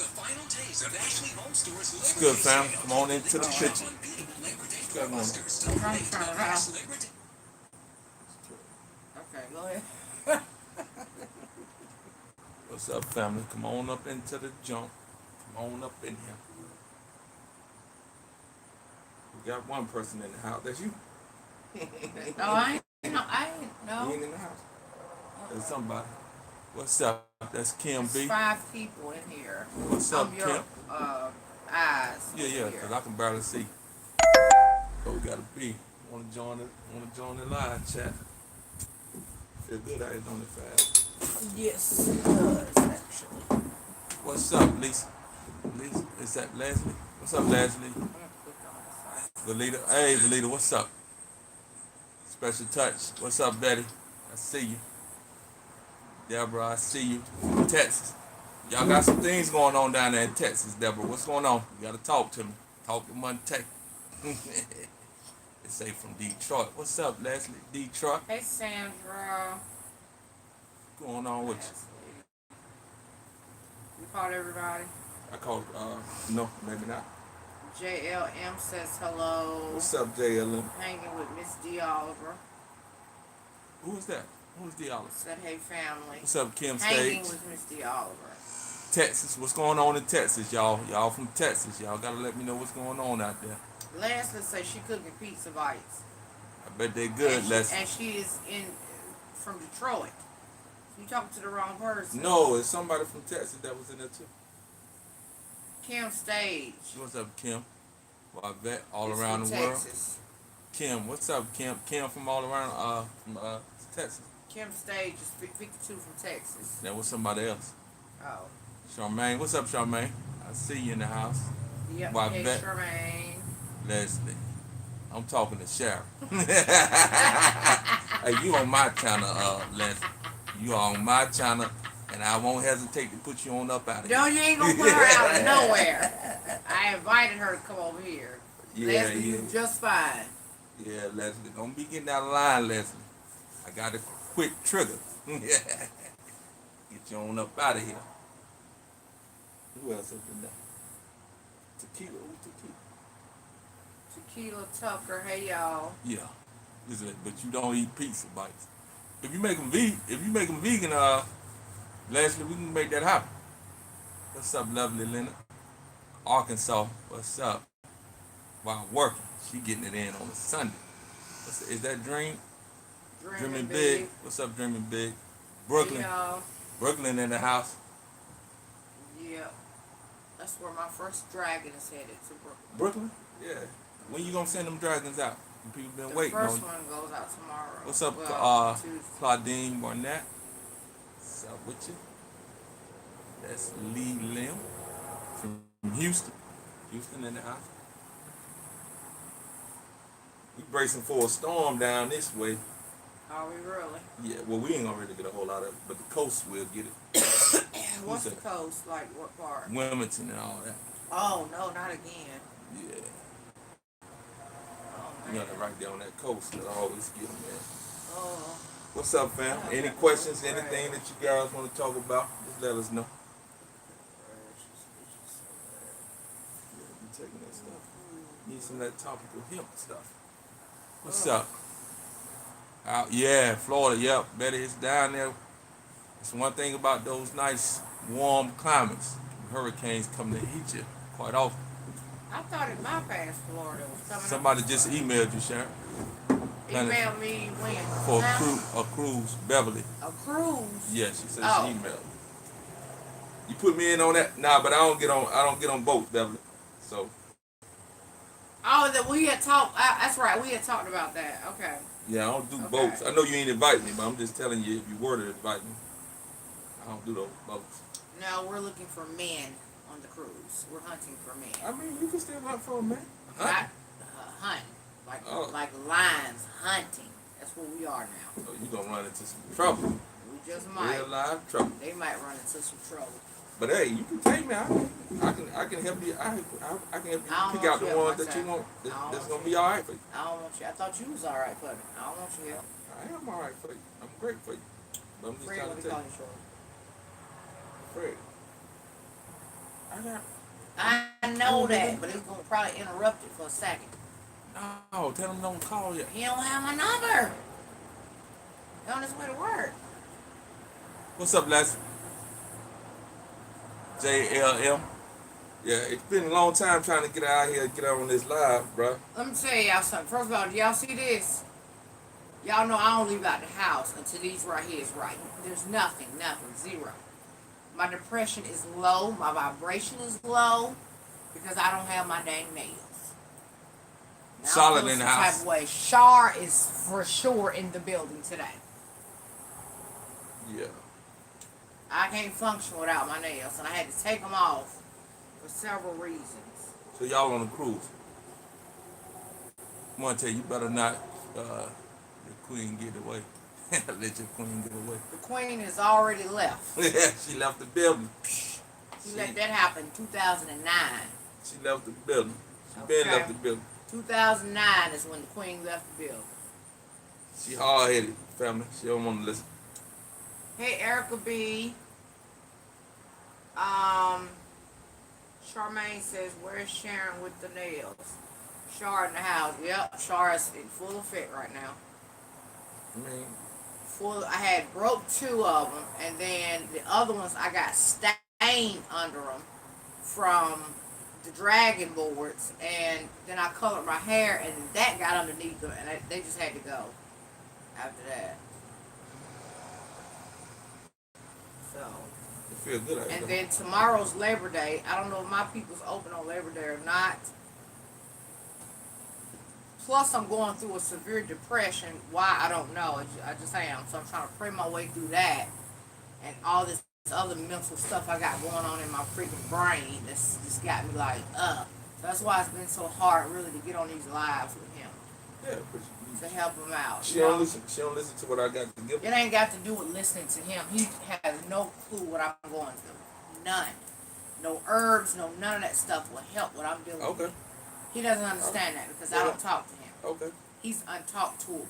It's good, fam. Come on into the kitchen. Good morning. Okay, go ahead. What's up, family? Come on up into the junk. Come on up in here. We got one person in the house. That's you. No, I ain't. No, I ain't. No. You ain't in the house. There's somebody. What's up? That's Kim There's B. 5 people in here. What's up, Your, Kim? eyes. Yeah, because I can barely see. So we gotta be. Wanna join the live chat. Feel good out here on the fast. Yes, it does, actually. What's up, Lisa? Lisa, is that Leslie? What's up, Leslie? Valita, hey Valita, what's up? Special touch. What's up, Betty? I see you. Deborah, I see you. Texas. Y'all got some things going on down there in Texas, Deborah. What's going on? You gotta talk to me. Talk to Monte. They say from Detroit. What's up, Leslie? Detroit. Hey, Sandra. What's going on with You called everybody? you? I called, no, maybe not. JLM says hello. What's up, JLM? Hanging with Miss D. Oliver. Who is that? Who's D. Oliver? Said, hey, family. What's up, Kim Hanging Stage? with Miss D. Oliver. Texas. What's going on in Texas, y'all? Y'all from Texas. Y'all gotta let me know what's going on out there. Leslie says she cooking pizza bites. I bet they're good, Leslie. And she is from Detroit. You talking to the wrong person. No, it's somebody from Texas that was in there too. Kim Stage. What's up, Kim? Well, I bet all It's around from the world. Texas. Kim, what's up, Kim? Kim from all around, from Texas. Kim Stage is 52 from Texas. That was somebody else. Oh. Charmaine, what's up, Charmaine? I see you in the house. Yep. Well, I Hey, bet. Charmaine. Leslie, I'm talking to Sharon. Hey, you on my channel, Leslie. You on my channel, and I won't hesitate to put you on up out of here. No, you ain't gonna put her out of nowhere. I invited her to come over here. Yeah, Leslie, yeah. you just fine. Yeah, Leslie, don't be getting out of line, Leslie. I got a quick trigger. Get you on up out of here. Who else up in there? Tequila, who's tequila? Tequila Tucker, hey y'all. Yeah, listen, but you don't eat pizza bites. If you make them vegan, Leslie, we can make that happen. What's up, lovely Leonard? Arkansas, what's up? While working, she getting it in on a Sunday. Is that Dream? Dreaming big. What's up, Dreaming Big? Brooklyn. Hey, y'all. Brooklyn in the house. Yeah. That's where my first dragon is headed, to Brooklyn. Brooklyn? Yeah. When you gonna send them dragons out? People been waiting on you. The first one goes out tomorrow. What's up, Tuesday. Claudine Barnett? What's up with you? That's Lee Lim from Houston. Houston in the house. We bracing for a storm down this way. Are we really? Yeah, well, we ain't gonna really get a whole lot of it, but the coast will get it. What's the coast? Like what part? Wilmington and all that. Oh, no, not again. Yeah. Oh, You know, they're right there on that coast that I always get them, man. Oh. What's up, fam? Any questions, anything that you guys want to talk about, just let us know. Yeah, you taking that stuff. Need some of that topical hemp stuff. What's up? Out, yeah, Florida, yep. Betty, it's down there. It's one thing about those nice, warm climates. Hurricanes come to hit you quite often. I thought it bypassed Florida. Was coming Somebody up just emailed you, Sharon. emailed me when? For a cruise, Beverly. A cruise? Yeah, she said Oh. she emailed. You put me in on that? Nah, but I don't get on boats, Beverly. So. Oh, that we had talked. That's right. We had talked about that. Okay. Yeah, I don't do Okay. boats. I know you ain't invite me, but I'm just telling you if you were to invite me, I don't do those boats. No, we're looking for men on the cruise. We're hunting for men. I mean, you can still hunt for a man. Not hunting. Like lions hunting. That's what we are now. Oh, you gonna run into some trouble. We just might. Real live trouble. They might run into some trouble. But hey, you can take me. I can help you. I can help you pick out the ones that you want. That's gonna be all right for you. I don't want you. I thought you was all right for me. I don't want your help. I am all right for you. I'm great for you. But I'm just Fred, trying what to do you tell call you. you, Shorty? Fred. I know that, but it's gonna probably interrupt it for a second. No, tell him don't call yet. He don't have my number. He on his way to work. What's up, Les? JLM. Yeah, it's been a long time trying to get out here, get out on this live, bro. Let me tell y'all something. First of all, do y'all see this? Y'all know I don't leave out the house until these right here is right. There's nothing, zero. My depression is low. My vibration is low because I don't have my dang nails. Now, Solid in the house. Type of way. Shar is for sure in the building today. Yeah. I can't function without my nails, and I had to take them off for several reasons. So y'all on a cruise. I want to tell you, you better not the queen get away. Let your queen get away. The queen has already left. Yeah, she left the building. She let that happen in 2009. She left the building. She been left the building. 2009 is when the queen left the building. She hard-headed, family. She don't want to listen. Hey, Erica B. Charmaine says, where's Sharon with the nails? Char in the house. Yep, Char is in full effect right now. I mean, I had broke 2 of them, and then the other ones I got stained under them from the dragon boards, and then I colored my hair, and that got underneath them, and they just had to go after that. So. it feel good. And then tomorrow's Labor Day. I don't know if my people's open on Labor Day or not. Plus, I'm going through a severe depression. Why, I don't know. I just am. So I'm trying to pray my way through that. And all this other mental stuff I got going on in my freaking brain that's just got me like, So that's why it's been so hard, really, to get on these lives with him. Yeah, but to help him out. She don't listen. She don't listen to what I got to give. It ain't got to do with listening to him. He has no clue what I'm going through. None. No herbs, none of that stuff will help what I'm dealing with. He doesn't understand that because I don't talk to him. Okay. He's untalked toable.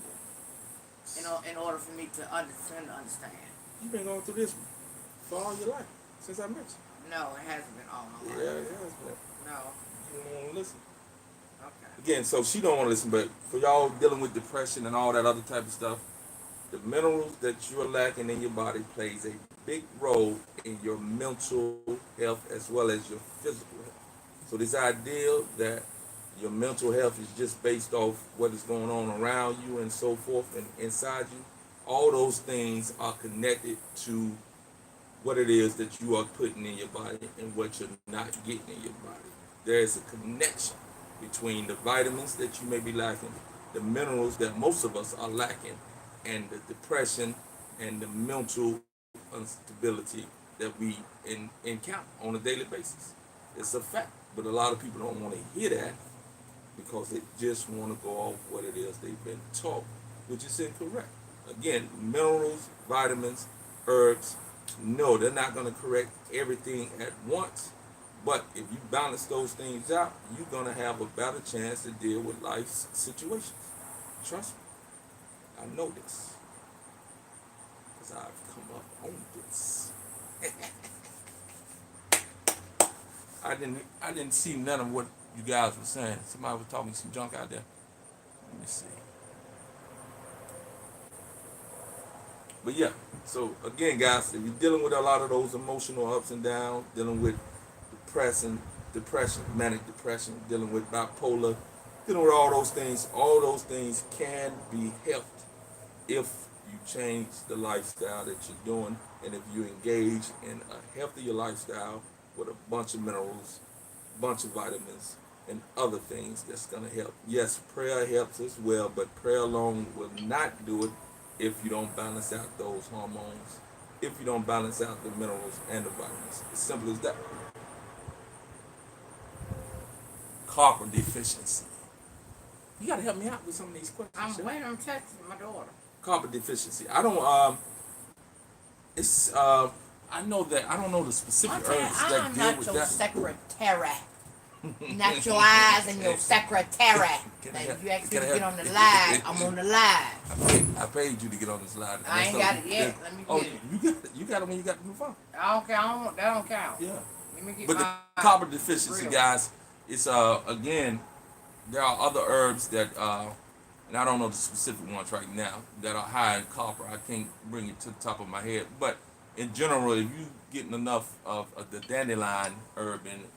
In order for me to understand. You've been going through this for all your life since I met you. No, it hasn't been all my life. Yeah, it has been. No. You don't want to listen. Okay. Again, so she don't want to listen, but for y'all dealing with depression and all that other type of stuff, the minerals that you're lacking in your body plays a big role in your mental health as well as your physical health. So this idea that your mental health is just based off what is going on around you and so forth and inside you, all those things are connected to what it is that you are putting in your body and what you're not getting in your body. There is a connection between the vitamins that you may be lacking, the minerals that most of us are lacking, and the depression and the mental instability that we encounter on a daily basis. It's a fact, but a lot of people don't want to hear that because they just want to go off what it is they've been taught, which is incorrect. Again, minerals, vitamins, herbs, no, they're not going to correct everything at once. But if you balance those things out, you're going to have a better chance to deal with life's situations. Trust me. I know this. Because I've come up on this. I didn't see none of what you guys were saying. Somebody was talking some junk out there. Let me see. But yeah, so again, guys, if you're dealing with a lot of those emotional ups and downs, dealing with depression, manic depression, dealing with bipolar, dealing with all those things can be helped if you change the lifestyle that you're doing and if you engage in a healthier lifestyle with a bunch of minerals, a bunch of vitamins, and other things that's going to help. Yes, prayer helps as well, but prayer alone will not do it if you don't balance out those hormones, if you don't balance out the minerals and the vitamins. As simple as that. Copper deficiency. You got to help me out with some of these questions. I'm waiting on texting my daughter. Copper deficiency. I don't, I know that, I don't know the specific herbs that deal with that. I'm not your secretary. Not your eyes and your secretary. If you ask me to get on the live, I'm on the live. I paid you to get on this live. I ain't got it yet. Let me get it. You got it when you got the new phone. I don't count. That don't count. Yeah. Let me get But the my copper deficiency, real. guys, it's again, there are other herbs that and I don't know the specific ones right now that are high in copper. I can't bring it to the top of my head, but in general, if you getting enough of the dandelion herb in it,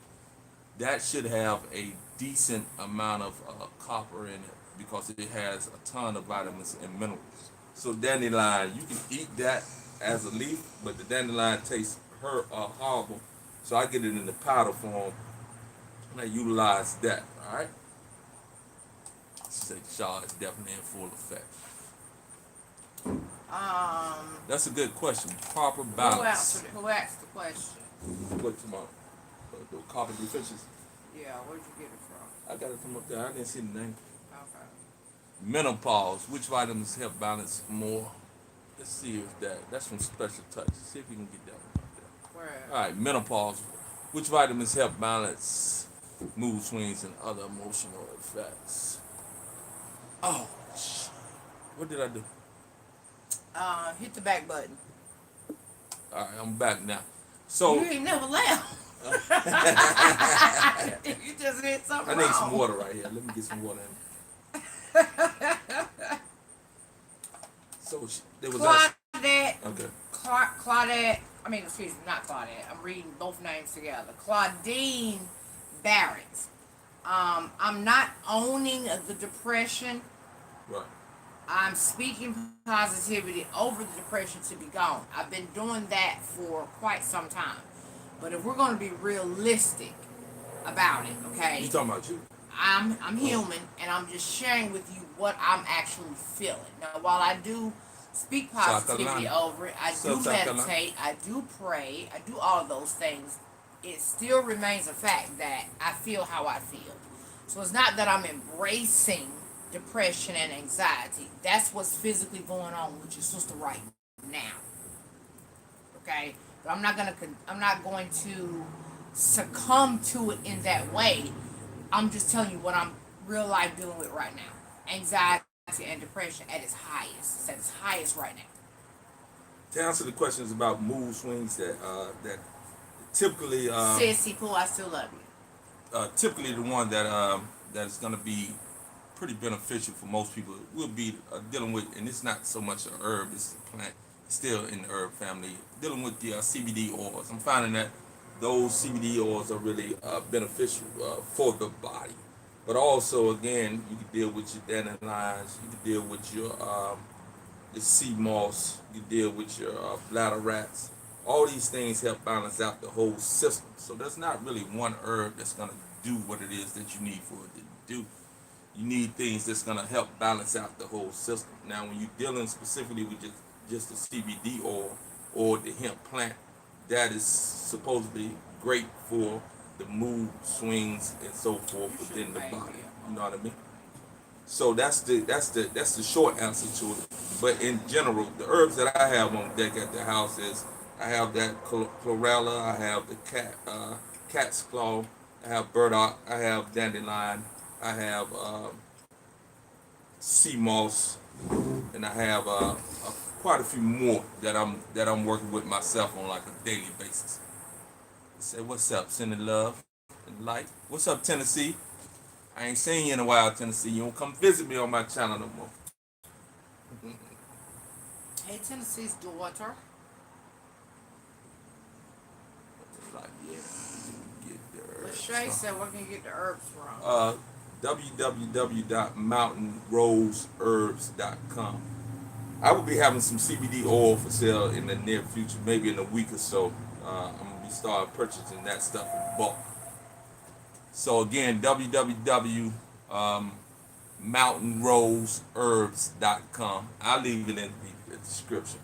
that should have a decent amount of copper in it because it has a ton of vitamins and minerals. So dandelion, you can eat that as a leaf, but the dandelion tastes horrible. So I get it in the powder form and I utilize that. All right. Say Shaw is definitely in full effect. That's a good question. Proper balance. Who asked the question? What tomorrow? The copper deficiency. Yeah, where'd you get it from? I got it from up there. I didn't see the name. Okay. Menopause. Which vitamins help balance more? Let's see if that's from Special Touch. See if we can get that one up there. Where? All right, menopause. Which vitamins help balance mood swings and other emotional effects? Oh, what did I do? Hit the back button. All right, I'm back now. You So ain't never left. You just hit something I need wrong. some water right here. Let me get some water in. So there was Claudette. okay. Claudette. I mean, excuse me, not Claudette. I'm reading both names together. Claudine Barrett. I'm not owning the depression. Right. I'm speaking positivity over the depression to be gone. I've been doing that for quite some time. But if we're going to be realistic about it, okay? You talking about you? I'm human, and I'm just sharing with you what I'm actually feeling. Now, while I do speak positivity over it, I do meditate, I do pray, I do all of those things, it still remains a fact that I feel how I feel. So it's not that I'm embracing depression and anxiety. That's what's physically going on with your sister right now. Okay? But I'm not going to succumb to it in that way. I'm just telling you what I'm real life dealing with right now. Anxiety and depression at its highest. It's at its highest right now. To answer the questions about mood swings that typically Sissy Pooh, I still love you. typically the one that is going to be pretty beneficial for most people will be dealing with, and it's not so much a herb, it's a plant, it's still in the herb family, dealing with the CBD oils. I'm finding that those CBD oils are really beneficial for the body. But also, again, you can deal with your dandelions, you can deal with your sea moss, you can deal with your bladder rats. All these things help balance out the whole system. So there's not really one herb that's going to do what it is that you need for it to do. You need things that's going to help balance out the whole system. Now, when you're dealing specifically with just the CBD oil or the hemp plant, that is supposed to be great for the mood swings and so forth within the body. You know what I mean? So that's the short answer to it. But in general, the herbs that I have on deck at the house is I have that chlorella, I have the cat's claw, I have burdock, I have dandelion, I have sea moss, and I have quite a few more that I'm working with myself on like a daily basis. Say what's up, sending love and light. What's up, Tennessee? I ain't seen you in a while, Tennessee. You don't come visit me on my channel no more. Hey, Tennessee's daughter. Like, yeah, get the herbs. Lachey said, where can you get the herbs from? www.mountainroseherbs.com. I will be having some CBD oil for sale in the near future, maybe in a week or so. I'm going to be starting purchasing that stuff in bulk. So again, www.mountainroseherbs.com. I'll leave it in the description.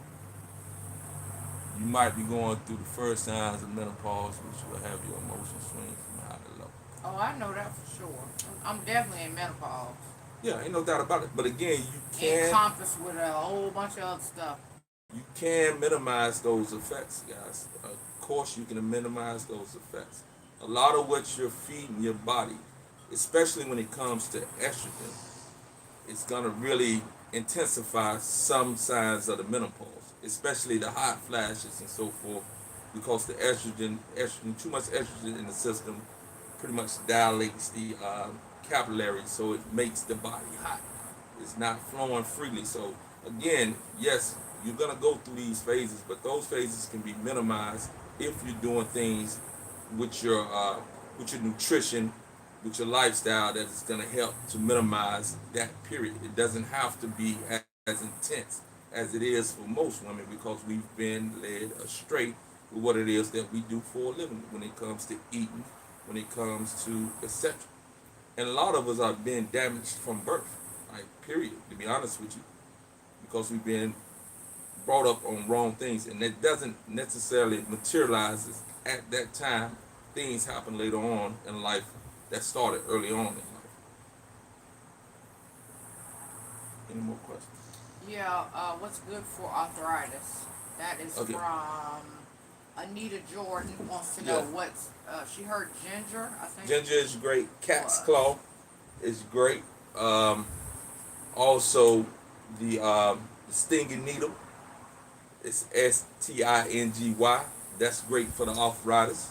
You might be going through the first signs of menopause, which will have your emotions swing from high to low. Oh, I know that for sure. I'm definitely in menopause. Yeah, ain't no doubt about it. But again, you can encompassed with a whole bunch of other stuff. You can minimize those effects, guys. Of course, you can minimize those effects. A lot of what you're feeding your body, especially when it comes to estrogen, it's gonna really intensify some signs of the menopause, especially the hot flashes and so forth. because the estrogen, too much estrogen in the system pretty much dilates the capillaries, so it makes the body hot. It's not flowing freely. So again, yes, you're gonna go through these phases, but those phases can be minimized if you're doing things with your nutrition, with your lifestyle that is gonna help to minimize that period. It doesn't have to be as intense as it is for most women because we've been led astray with what it is that we do for a living when it comes to eating, when it comes to etc. And a lot of us are being damaged from birth, like period, to be honest with you, because we've been brought up on wrong things, and it doesn't necessarily materialize at that time. Things happen later on in life that started early on in life. Any more questions? Yeah, what's good for arthritis? That is Okay. from Anita Jordan. Wants to know Yeah. what's, she heard ginger, I think. Ginger is great. Cat's Was. claw is great. Also, the stinging needle. It's STINGY. That's great for the arthritis,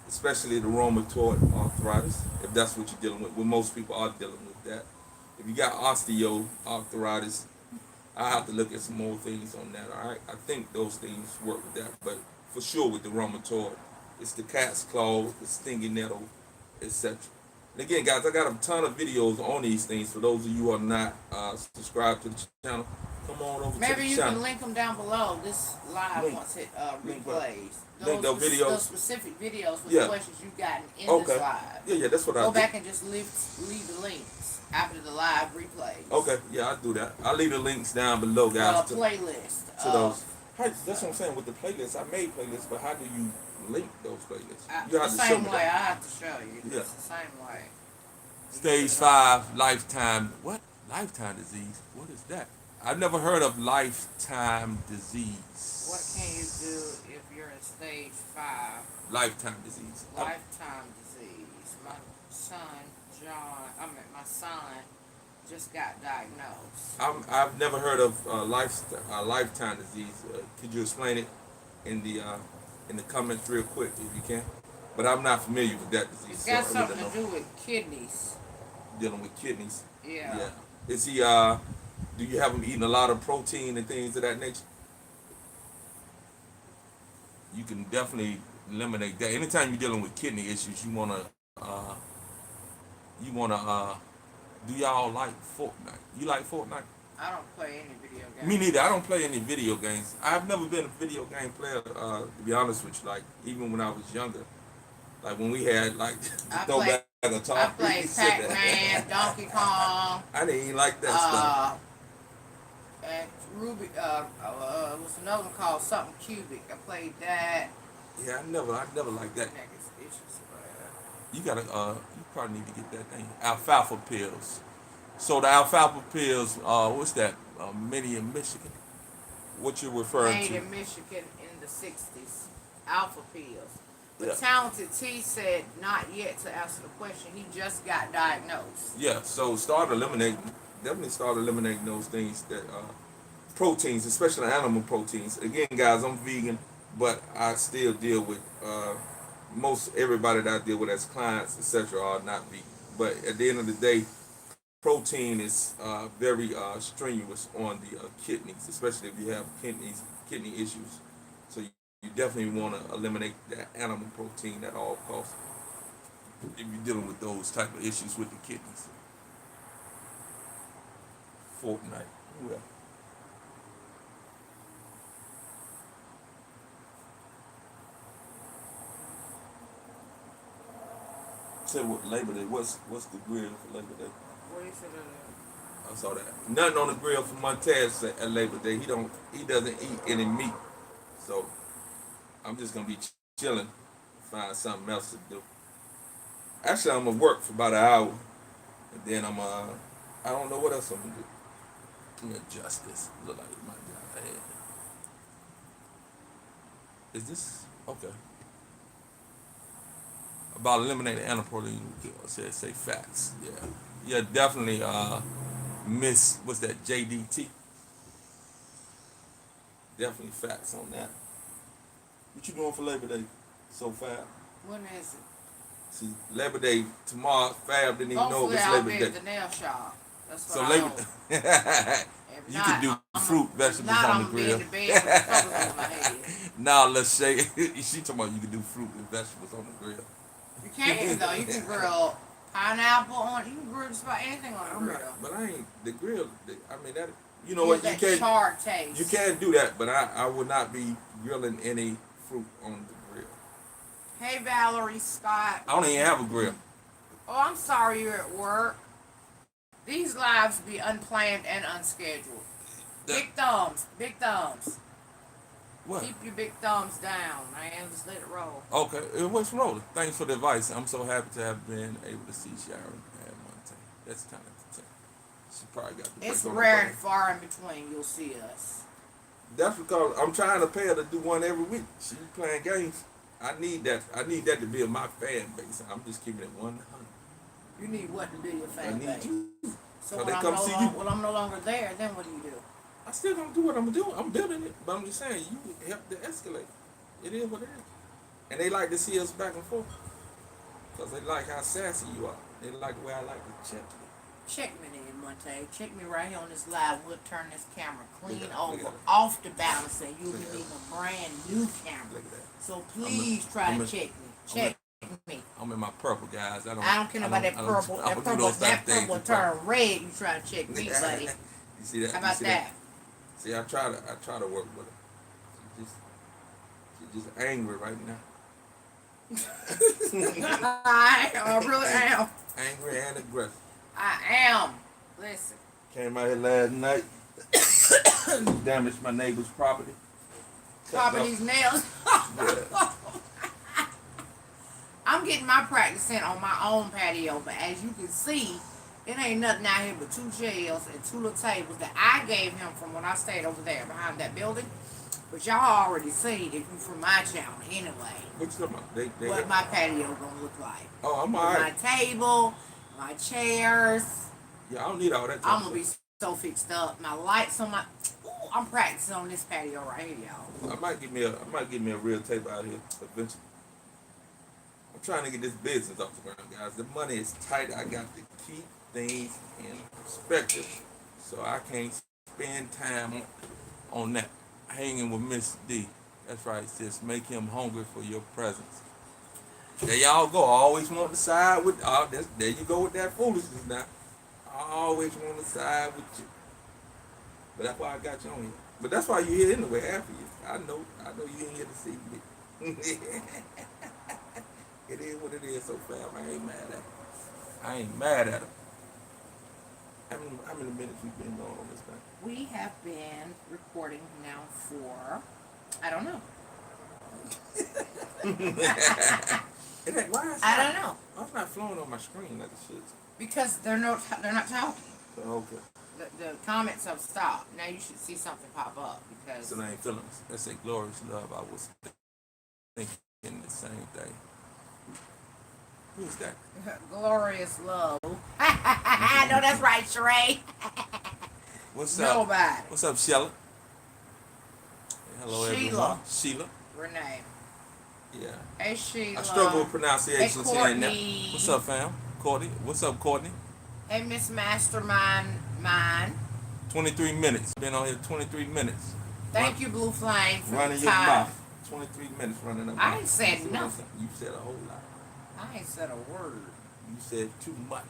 especially the rheumatoid arthritis, if that's what you're dealing with. Well, most people are dealing with that. If you got osteoarthritis, I have to look at some more things on that. All right, I think those things work with that, but for sure with the rheumatoid, it's the cat's claw, the stinging nettle, etc. And again, guys, I got a ton of videos on these things. For those of you who are not subscribed to the channel, come on over to Maybe the you channel. can link them down below. This live Link. once it Link what? replays. Link those videos? Those specific videos with Yeah. the questions you've gotten in Okay. this live. Yeah, that's what I Go do. back and just leave the links after the live replays. Okay, yeah, I do that. I'll leave the links down below, guys, Playlist. to those. Hey, that's what I'm saying with the playlists. I made playlists, but how do you link those playlists? You The have to show same me way. that. I have to show you. Yeah. It's the same way. Stage 5, lifetime. What? Lifetime disease? What is that? I've never heard of lifetime disease. What can you do if you're in stage 5? Lifetime disease. Lifetime disease. My son just got diagnosed. I've never heard of lifetime disease. Could you explain it in the comments real quick if you can? But I'm not familiar with that disease. It's got so I really something don't to know. do with kidneys. Dealing with kidneys. Yeah. Yeah. Is he? Do you have him eating a lot of protein and things of that nature? You can definitely eliminate that. Anytime you're dealing with kidney issues, you wanna do y'all like Fortnite? You like Fortnite? I don't play any video games. Me neither. I don't play any video games. I've never been a video game player, to be honest with you. Like, even when I was younger, like when we had like I throw played- back a I top. played Pac-Man, Donkey Kong, I didn't even like that stuff. and Ruby. Was another one called something Cubic. I played that. Yeah, I never liked that. Niggas itches, You gotta, you probably need to get that thing. Alfalfa pills. So the alfalfa pills, what's that? Made in Michigan. What you're referring Made to? in Michigan in the 60s. Alpha pills. But Yeah. Talented T said not yet to answer the question. He just got diagnosed. Yeah. So definitely start eliminating those things that proteins, especially animal proteins. Again, guys, I'm vegan, but I still deal with most everybody that I deal with as clients, etc., are not vegan. But at the end of the day, protein is very strenuous on the kidneys, especially if you have kidney issues. So you definitely want to eliminate that animal protein at all costs if you're dealing with those type of issues with the kidneys. Fortnite. Well. Say what Labor Day? What's the grill for Labor Day? What is it? I saw that. Nothing on the grill for Montez at Labor Day. He doesn't eat any meat. So I'm just gonna be chilling, find something else to do. Actually, I'm gonna work for about an hour, and then I don't know what else I'm gonna do. Let me adjust this. Look like it might be out of hand. Is this okay? About eliminating animal protein, say fats. Yeah, definitely. Miss, what's that? JDT. Definitely fats on that. What you doing for Labor Day? So Fab. When is it? See, Labor Day tomorrow. Fab didn't even know it Hopefully was I'll Labor be Day. at the nail shop. That's what So I Labor. hope. If You not, can do fruit, vegetables not, on I'm the gonna be grill. in the bed with covers on my head. Now let's say she talking about you can do fruit and vegetables on the grill. You can though. You can grill pineapple on. You can grill just about anything on the I'm grill. not, but I ain't the grill. I mean that. You know Get what? You that can't. charred taste. You can't do that. But I would not be grilling any fruit on the grill. Hey Valerie Scott. I don't even have a grill. Oh, I'm sorry you're at work. These lives be unplanned and unscheduled. Big thumbs. Big thumbs. What? Keep your big thumbs down, man. Just let it roll. Okay, it was rolling. Thanks for the advice. I'm so happy to have been able to see Sharon at Monte. That's kind of the thing. She probably got the It's break on rare the and far in between you'll see us. That's because I'm trying to pay her to do one every week. She playing games. I need that. I need that to be in my fan base. I'm just keeping it 100. You need what to do your I fan need base? you. So they when come see you. when I'm no longer there, then what do you do? I still don't do what I'm doing. I'm building it, but I'm just saying you help to escalate. It is what it is, and they like to see us back and forth because they like how sassy you are. They like the way I like to check you. Check me then, Monte. Check me right here on this live. We'll turn this camera clean Look over, at that. off the balance, and you'll be Look at needing a brand new camera. Look at that. So please try to check me. Check me. I'm in my purple, guys. I don't care about that purple. I That don't do purple, those type that of things. purple turn red. You try to check me, buddy. You see that? How about that? See, I try to work with her. She's just angry right now. I really am. Angry and aggressive. I am. Listen. Came out here last night. Damaged my neighbor's property. Popping these nails. Yeah. I'm getting my practice in on my own patio, but as you can see, it ain't nothing out here but 2 chairs and 2 little tables that I gave him from when I stayed over there behind that building. But y'all already seen if you from my channel anyway. What you talking about? They what my patio gonna look like. Oh, I'm alright. My table, my chairs. Yeah, I don't need all that. I'm gonna be so fixed up. My lights on my. Ooh, I'm practicing on this patio right here, y'all. I might get me a real table out here eventually. I'm trying to get this business off the ground, guys. The money is tight. I got to keep things in perspective, so I can't spend time on that. Hanging with Miss D. That's right, sis. Make him hungry for your presence. There y'all go. I always want to side with. There you go with that foolishness now. I always want to side with you. But that's why I got you on here. But that's why you're here anyway, half of you. I know you ain't here to see me. It is what it is, so fam. I ain't mad at her. I ain't mad at her. How many minutes we been going on this thing? We have been recording now for, I don't know. I don't know. It's not flowing on my screen like it should. Because they're not talking. Okay. The comments have stopped. Now you should see something pop up because. So they ain't feeling us. That's a glorious love. I was thinking the same thing. Who's that? Glorious love. I know that's right, Sheree. What's up? Nobody. What's up, Sheila? Hello, everyone. Sheila. Renee. Yeah. Hey, Sheila. I struggle with pronunciations hey, here and there. Courtney. What's up, fam? Courtney. What's up, Courtney? Hey, Miss Mastermind. Mine. 23 minutes. Been on here 23 minutes. Thank you, Blue Flame, for running the your time. mouth. 23 minutes running up. I ain't said nothing. You said a whole lot. I ain't said a word. You said too much.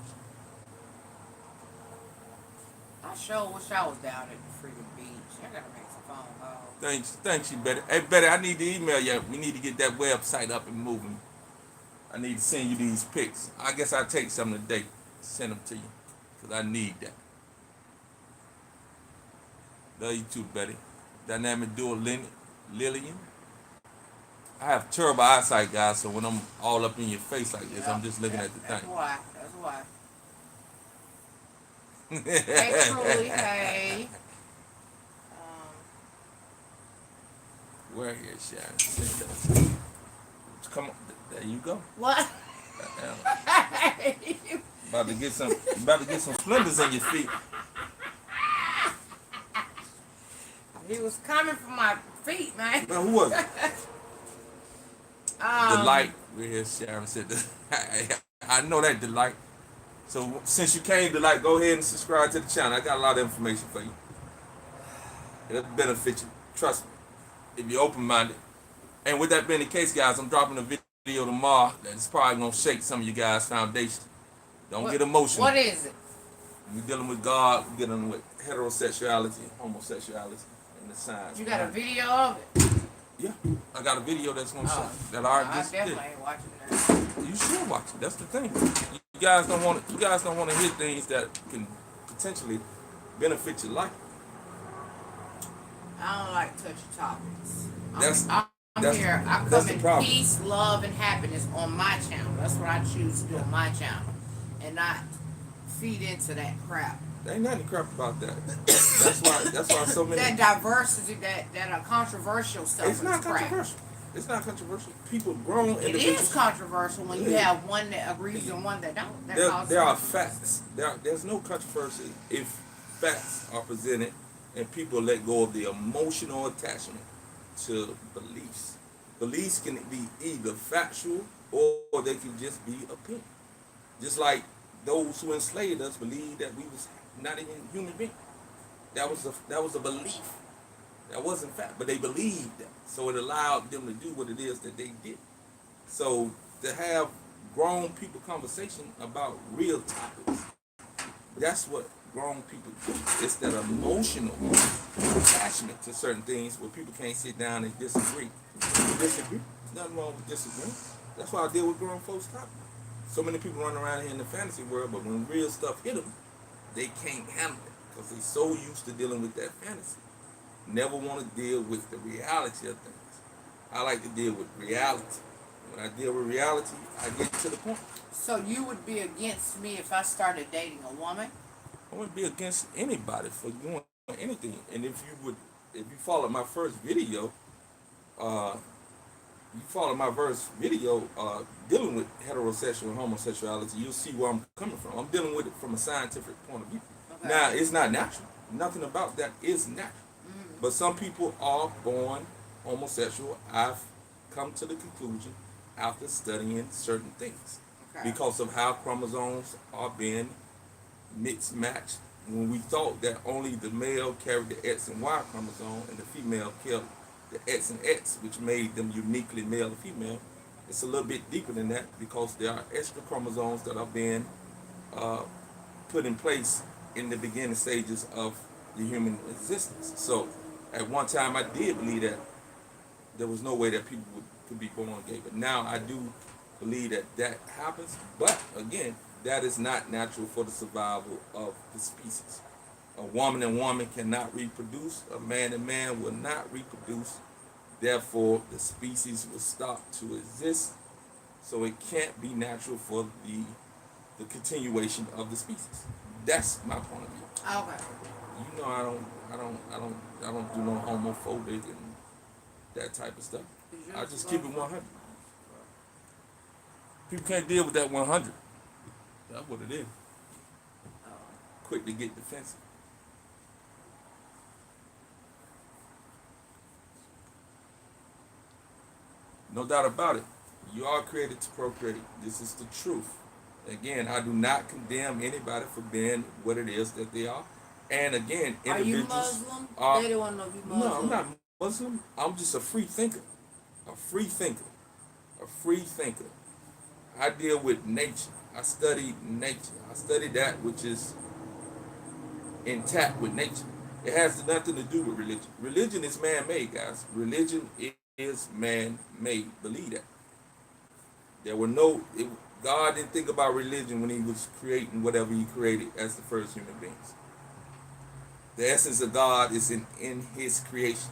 I sure wish I was down at the freaking beach. I gotta make some phone calls. Thanks you, Betty. Hey, Betty, I need to email you. We need to get that website up and moving. I need to send you these pics. I guess I'll take some today. Send them to you. Because I need that. Love you too, Betty. Dynamic duo Lillian. I have terrible eyesight, guys, so when I'm all up in your face like this, I'm just looking at the That's thing. why. Hey, Truly, hey. Where is Sharon? Come on, there you go. What? About to get some splinters in your feet. He was coming for my feet, man. Now, who was it? Delight, we're here. Sharon said, I know that Delight. So since you came, Delight, go ahead and subscribe to the channel. I got a lot of information for you. It'll benefit you. Trust me. If you're open-minded. And with that being the case, guys, I'm dropping a video tomorrow that's probably gonna shake some of you guys' foundation. Don't get emotional. What is it? We're dealing with God. We're dealing with heterosexuality, homosexuality, and the signs. You got a video of it? Yeah, I got a video that's gonna show that I just did. I definitely ain't watching that. You should watch it. That's the thing. You guys don't want. You guys don't want to hear things that can potentially benefit your life. I don't like touchy topics. I'm that's here. I that's come the problem. in peace, love, and happiness on my channel. That's what I choose to do on my channel, and not feed into that crap. There ain't nothing crap about that. That's why so many. That diversity, that controversial stuff. It's not controversial. It's not controversial. People grown individuals. It is controversial when you have one that agrees and one that don't. There are facts. There's no controversy if facts are presented and people let go of the emotional attachment to beliefs. Beliefs can be either factual or they can just be opinion. Just like those who enslaved us believed that we was not even human beings. That was a belief. That wasn't fact, but they believed that. So it allowed them to do what it is that they did. So to have grown people conversation about real topics, that's what grown people do. It's that emotional attachment to certain things where people can't sit down and disagree. Disagree. Nothing wrong with disagreeing. That's why I deal with grown folks topics. So many people run around here in the fantasy world, but when real stuff hit them, they can't handle it because they're so used to dealing with that fantasy. Never want to deal with the reality of things. I like to deal with reality. When I deal with reality, I get to the point. So you would be against me if I started dating a woman? I wouldn't be against anybody for doing anything. And if you followed my first video, dealing with heterosexual and homosexuality, you'll see where I'm coming from. I'm dealing with it from a scientific point of view. Okay. Now, it's not natural. Nothing about that is natural. Mm-hmm. But some people are born homosexual. I've come to the conclusion after studying certain things. Okay. Because of how chromosomes are being mixed matched. When we thought that only the male carried the X and Y chromosome and the female carried the X and X, which made them uniquely male and female, it's a little bit deeper than that because there are extra chromosomes that are being put in place in the beginning stages of the human existence. So at one time I did believe that there was no way that people could be born gay, but now I do believe that happens. But again, that is not natural for the survival of the species. A woman and woman cannot reproduce. A man and man will not reproduce. Therefore, the species will stop to exist. So it can't be natural for the continuation of the species. That's my point of view. Okay. You know, I don't do no homophobic and that type of stuff. I just keep it 100. People can't deal with that 100. That's what it is. Quick to get defensive. No doubt about it. You are created to procreate. This is the truth. Again, I do not condemn anybody for being what it is that they are. And again, individuals are you Muslim? They don't want to know if you're Muslim. No, I'm not Muslim. I'm just a free thinker. A free thinker. A free thinker. I deal with nature. I study nature. I study that which is intact with nature. It has nothing to do with religion. Religion is man-made, guys. Religion is man-made. Believe that. God didn't think about religion when he was creating whatever he created as the first human beings. The essence of God is in his creation.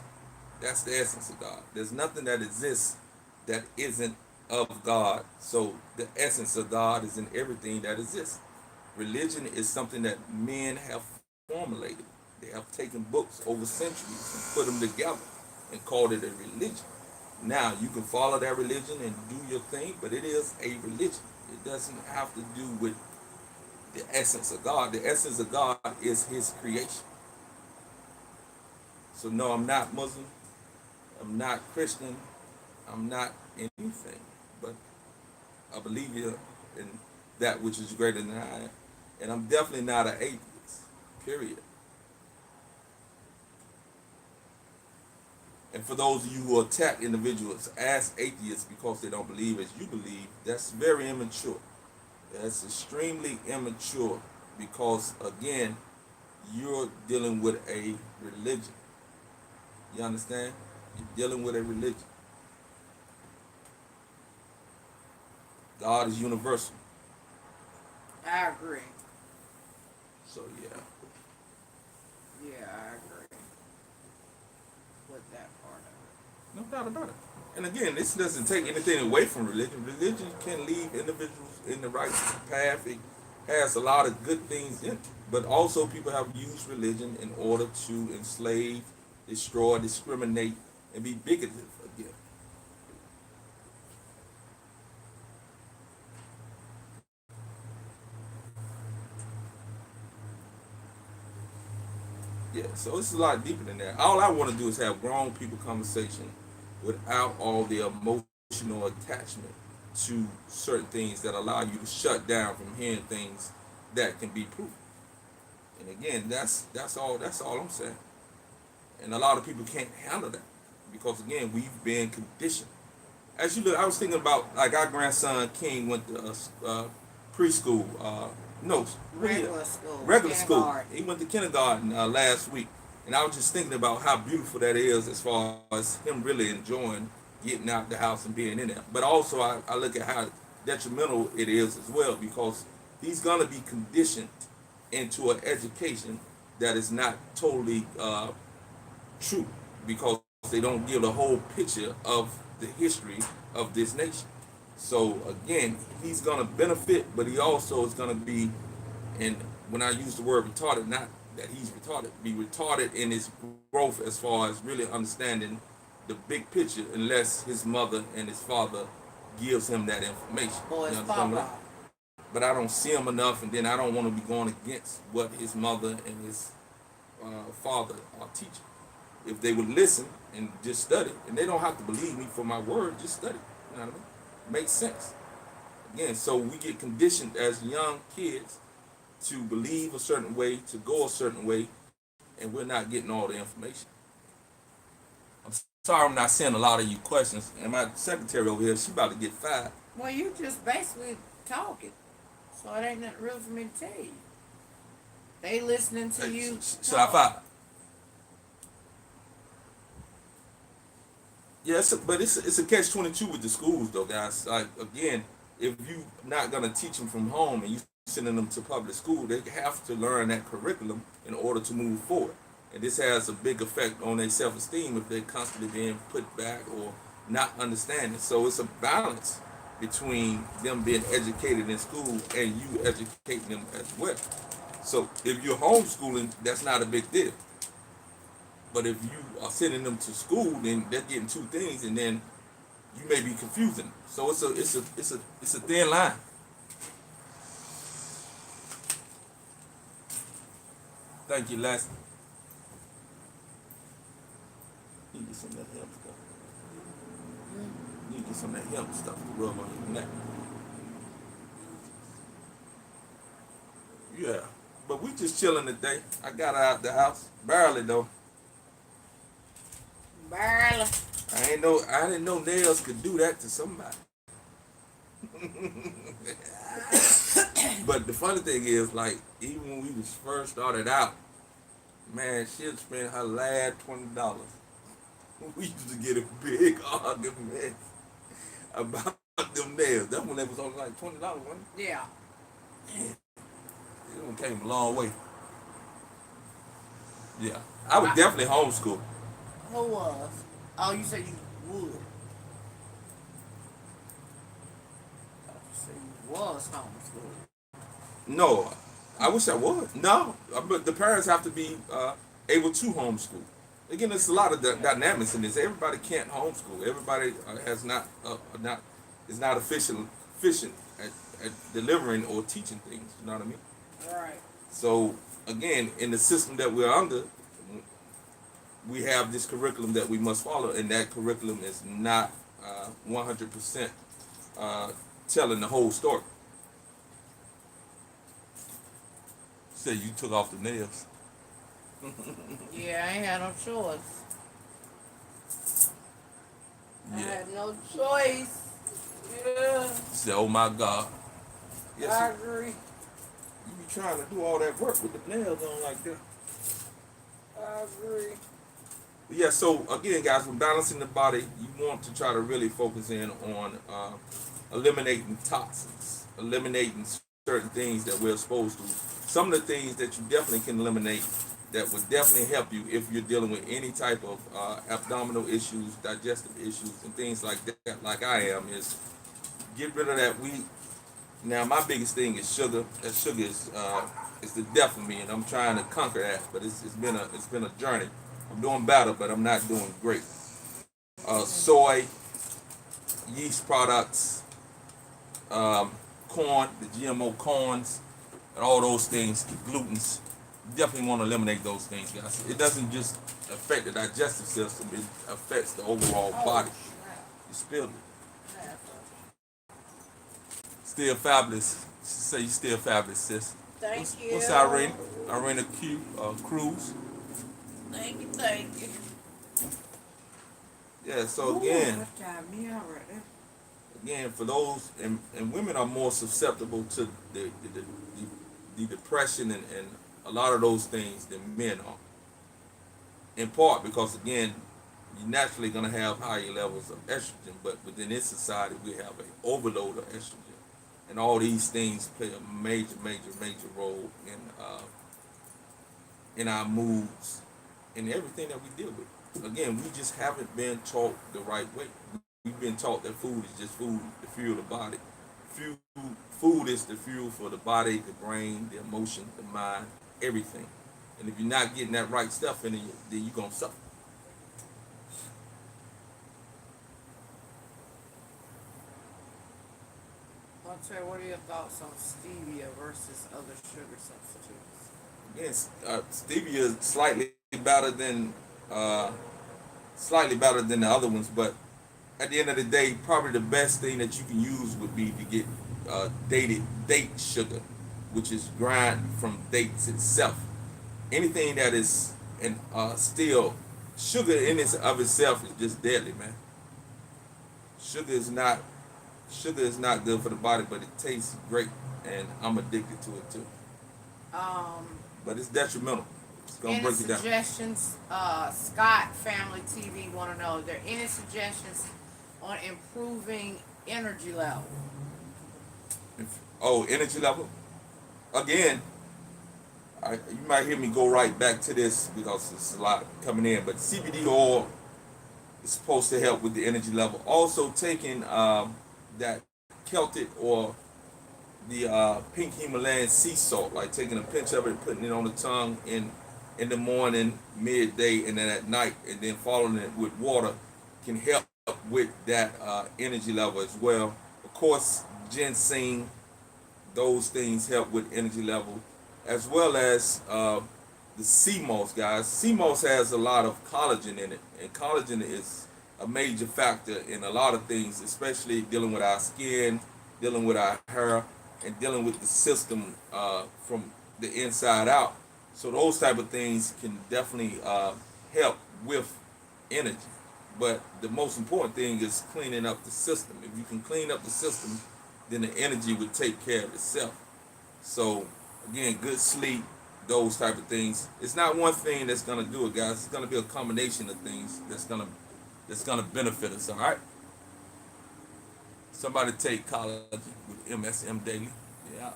That's the essence of God. There's nothing that exists that isn't of God. So the essence of God is in everything that exists. Religion is something that men have formulated. They have taken books over centuries and put them together and called it a religion. Now, you can follow that religion and do your thing, but it is a religion. It doesn't have to do with the essence of God. The essence of God is his creation. So no, I'm not Muslim. I'm not Christian. I'm not anything, but a believer in that which is greater than I am. And I'm definitely not an atheist, period. And for those of you who attack individuals as atheists because they don't believe as you believe, that's very immature. That's extremely immature because, again, you're dealing with a religion. You understand? You're dealing with a religion. God is universal. I agree. So, yeah. Yeah, I agree with that part of No doubt about it. And again, this doesn't take anything away from religion. Religion can lead individuals in the right path. It has a lot of good things in it. But also, people have used religion in order to enslave, destroy, discriminate, and be bigoted again. Yeah, so it's a lot deeper than that. All I want to do is have grown people conversation without all the emotional attachment to certain things that allow you to shut down from hearing things that can be proven. And again, that's all I'm saying. And a lot of people can't handle that because again, we've been conditioned. As you look, I was thinking about like our grandson King went to preschool. No, regular school, regular school. kindergarten. He went to kindergarten last week, and I was just thinking about how beautiful that is as far as him really enjoying getting out the house and being in there. But also, I look at how detrimental it is as well because he's gonna be conditioned into an education that is not totally true because they don't give the whole picture of the history of this nation. So again, he's gonna benefit, but he also is gonna be, and when I use the word retarded, not that he's retarded, be retarded in his growth as far as really understanding the big picture, unless his mother and his father gives him that information. Boy, You it's understand what Papa. But I don't see him enough, and then I don't want to be going against what his mother and his father are teaching. If they would listen and just study, and they don't have to believe me for my word, just study. You know what I mean? Makes sense. Again, so we get conditioned as young kids to believe a certain way, to go a certain way, and we're not getting all the information. I'm sorry I'm not seeing a lot of you questions, and my secretary over here, she about to get fired. Well, you just basically talking, so it ain't nothing real for me to tell you. They listening to you Should I fire? talk. Yeah, but it's a catch-22 with the schools though, guys. Like again, if you not gonna teach them from home and you sending them to public school, they have to learn that curriculum in order to move forward. And this has a big effect on their self-esteem if they're constantly being put back or not understanding. So it's a balance between them being educated in school and you educating them as well. So if you're homeschooling, that's not a big deal. But if you are sending them to school, then they're getting two things, and then you may be confusing them. So it's a thin line. Thank you, Les. You get some of that hemp stuff. You get some of that hemp stuff to rub on your neck. Yeah, but we just chilling today. I got out the house barely though. Barely. I didn't know nails could do that to somebody. But the funny thing is, like, even when we was first started out, man, she'd spend her last $20. We used to get a big argument about them nails. That one that was only like $20, wasn't it? Yeah. Man, it one came a long way. Yeah, I would definitely homeschool. Who was? Oh, you said you would. I thought you said you was homeschooled. No, I wish I would. No, but the parents have to be able to homeschool. Again, there's a lot of dynamics in this. Everybody can't homeschool. Everybody has not is not efficient at delivering or teaching things. You know what I mean? Right. So again, in the system that we're under, we have this curriculum that we must follow, and that curriculum is not 100% telling the whole story. Say you took off the nails. Yeah, I ain't had no choice. I Yeah. had no choice. Yeah, Say, oh my God. Yes, I yeah, agree. you be trying to do all that work with the nails on like that. I agree. But yeah, so again, guys, when balancing the body, you want to try to really focus in on eliminating toxins, eliminating certain things that we're exposed to. Some of the things that you definitely can eliminate that would definitely help you if you're dealing with any type of abdominal issues, digestive issues, and things like that, like I am, is get rid of that wheat. Now, my biggest thing is sugar. That sugar is the death of me, and I'm trying to conquer that. But it's been a journey. I'm doing better, but I'm not doing great. Soy, yeast products, um, corn, the GMO corns, and all those things, glutens. You definitely want to eliminate those things, guys. It doesn't just affect the digestive system; it affects the overall body. You spilled it. Still fabulous. She say you still fabulous, sis. Thank you. What's Irene? Irene Cruz. Thank you, thank you. Yeah. So again, for those and women are more susceptible to the depression and a lot of those things than men are. In part because again, you're naturally going to have higher levels of estrogen, but within this society we have an overload of estrogen, and all these things play a major role in our moods, in everything that we deal with. Again, we just haven't been taught the right way. We've been taught that food is just food to fuel the body. Food, food is the fuel for the body, the brain, the emotion, the mind, everything. And if you're not getting that right stuff in you, then you're gonna suffer. Monterey, what are your thoughts on stevia versus other sugar substitutes? Yes, stevia is uh, slightly better than the other ones, but at the end of the day, probably the best thing that you can use would be to get date sugar, which is grind from dates itself. Anything that is and still sugar in its of itself is just deadly, man. Sugar is not sugar is not good for the body, but it tastes great, and I'm addicted to it too. Um, But it's detrimental. It's gonna any break it down. suggestions? Scott Family TV want to know, are there any suggestions on improving energy level? Oh, energy level. Again, you might hear me go right back to this because it's a lot coming in. But CBD oil is supposed to help with the energy level. Also, taking that Celtic or the pink Himalayan sea salt, like taking a pinch of it, putting it on the tongue in the morning, midday, and then at night, and then following it with water, can help with that energy level as well. Of course, ginseng, those things help with energy level, as well as the sea moss, guys. Sea moss has a lot of collagen in it, and collagen is a major factor in a lot of things, especially dealing with our skin, dealing with our hair, and dealing with the system from the inside out. So those type of things can definitely help with energy. But the most important thing is cleaning up the system. If you can clean up the system, then the energy would take care of itself. So again, good sleep, those type of things. It's not one thing that's gonna do it, guys. It's gonna be a combination of things that's gonna benefit us. All right. Somebody take collagen with MSM daily. Yeah.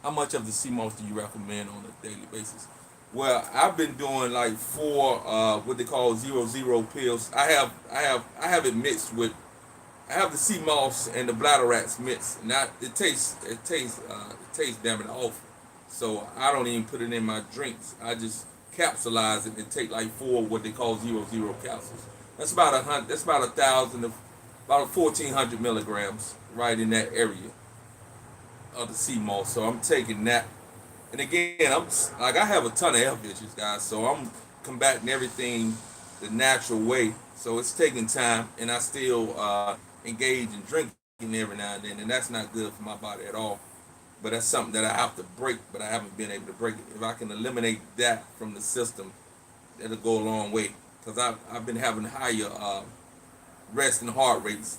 How much of the CMOS do you recommend on a daily basis? Well, I've been doing like 4 what they call 00 pills. I have it mixed with. I have the sea moss and the bladder rats mixed. Now it tastes damn it awful. So I don't even put it in my drinks. I just capsulize it and take like 4 what they call 00 capsules. That's about 100. That's about 1,000 of about 1,400 milligrams right in that area of the sea moss. So I'm taking that. And again, I'm like I have a ton of health issues, guys. So I'm combating everything the natural way. So it's taking time, and I still engage in drinking every now and then, and that's not good for my body at all. But that's something that I have to break, but I haven't been able to break it. If I can eliminate that from the system, that'll go a long way. Because I've been having higher rest and heart rates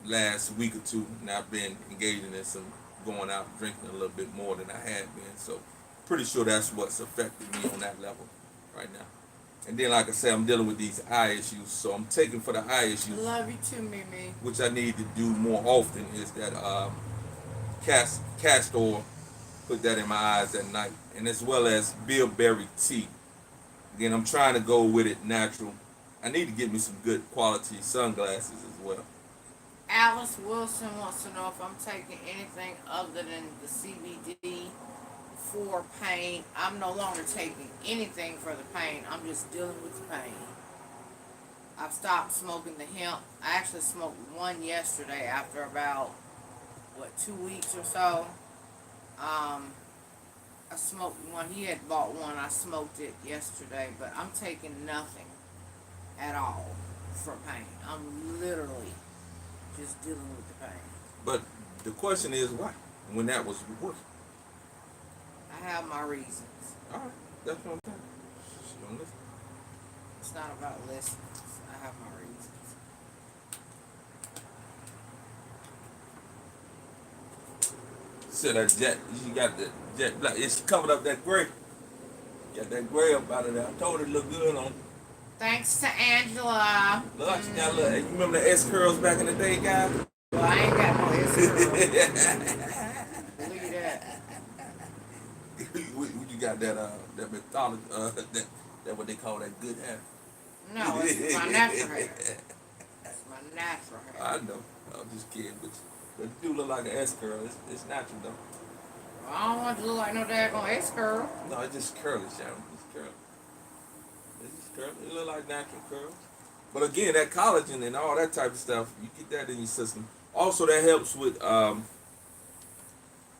last week or two, and I've been engaging in some going out and drinking a little bit more than I had been. So pretty sure that's what's affecting me on that level right now. And then, like I said, I'm dealing with these eye issues, so I'm taking for the eye issues, Love you too, Mimi. which I need to do more often. Is that castor oil? Put that in my eyes at night, and as well as bilberry tea. Again, I'm trying to go with it natural. I need to get me some good quality sunglasses as well. Alice Wilson wants to know if I'm taking anything other than the CBD for pain. I'm no longer taking anything for the pain. I'm just dealing with the pain. I've stopped smoking the hemp. I actually smoked one yesterday after about, 2 weeks or so. I smoked one. He had bought one. I smoked it yesterday, but I'm taking nothing at all for pain. I'm literally just dealing with the pain. But the question is why? When that was working. I have my reasons. All right, that's what I'm saying. She don't listen. It's not about listening. I have my reasons. So that jet, you got the jet black. It's covered up that gray. Got that gray up out of there. I told her it looked good on. Thanks to Angela. Look, she got look. You remember the S curls back in the day, guys? Well, I ain't got no S. Believe that. You got that mythology, that what they call that good hair. No, it's my natural hair. It's my natural hair. I know. I'm just kidding, but it do look like an S curl. It's natural though. Well, I don't want to look like no daggone S curl. No, it's just curly, Sharon. It's curly. It's just curly. It look like natural curls. But again, that collagen and all that type of stuff, you get that in your system. Also, that helps with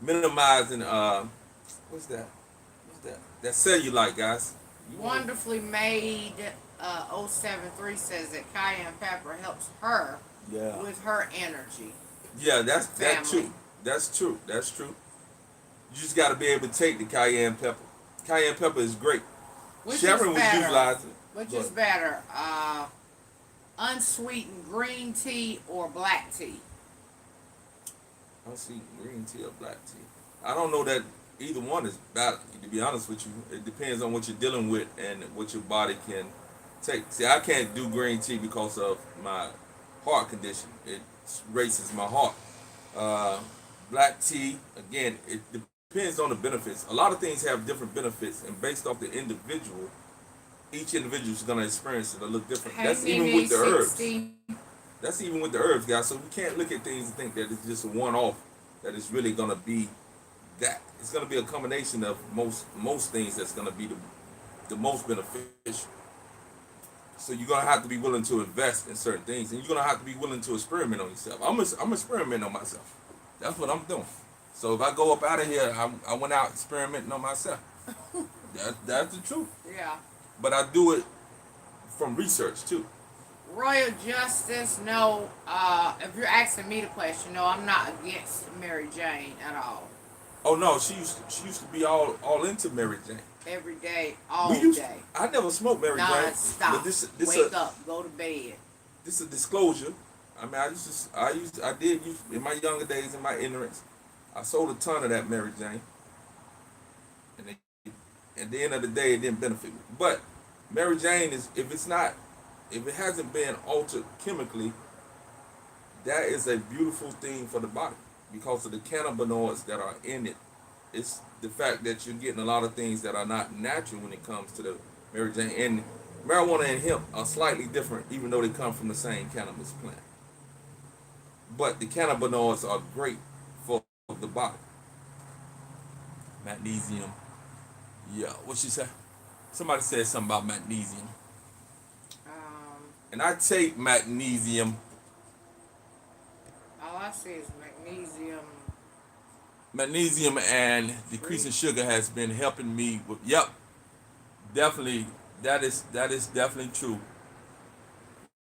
minimizing what's that? What's that? That cellulite, guys. Wonderfully Made 073 says that cayenne pepper helps her Yeah. with her energy. Yeah, that's Family. true. That's true. That's true. You just got to be able to take the cayenne pepper. Cayenne pepper is great. Which Sharon is was better? utilizing. Which Go is ahead. better? Unsweetened green tea or black tea? I see green tea or black tea. I don't know that either one is bad. To be honest with you, it depends on what you're dealing with and what your body can take. See, I can't do green tea because of my heart condition. It races my heart. Black tea, again, it depends on the benefits. A lot of things have different benefits, and based off the individual, each individual is going to experience it a little different. Hey, That's even Mimi, with the herbs. 60. That's even with the herbs, guys. So we can't look at things and think that it's just a one-off. That it's really going to be that. It's going to be a combination of most things that's going to be the most beneficial. So you're going to have to be willing to invest in certain things, and you're going to have to be willing to experiment on yourself. I'm experimenting on myself. That's what I'm doing. So if I go up out of here, I went out experimenting on myself. That's the truth. Yeah. But I do it from research too. Royal Justice, no. If you're asking me the question, no, I'm not against Mary Jane at all. Oh no, she used to be all into Mary Jane. Every day, all day. I never smoked Mary Jane. Non-stop. But this Wake up, go to bed. This is a disclosure. I mean, I did use in my younger days, in my ignorance, I sold a ton of that Mary Jane, and at the end of the day, it didn't benefit me. But Mary Jane is, if it hasn't been altered chemically, that is a beautiful thing for the body because of the cannabinoids that are in it. It's the fact that you're getting a lot of things that are not natural when it comes to the Mary Jane. And marijuana and hemp are slightly different, even though they come from the same cannabis plant. But the cannabinoids are great for the body. Magnesium. Yeah, what she say? Somebody said something about magnesium. And I take magnesium. All I see is magnesium. Magnesium and decreasing sugar has been helping me with. Yep, definitely. That is definitely true.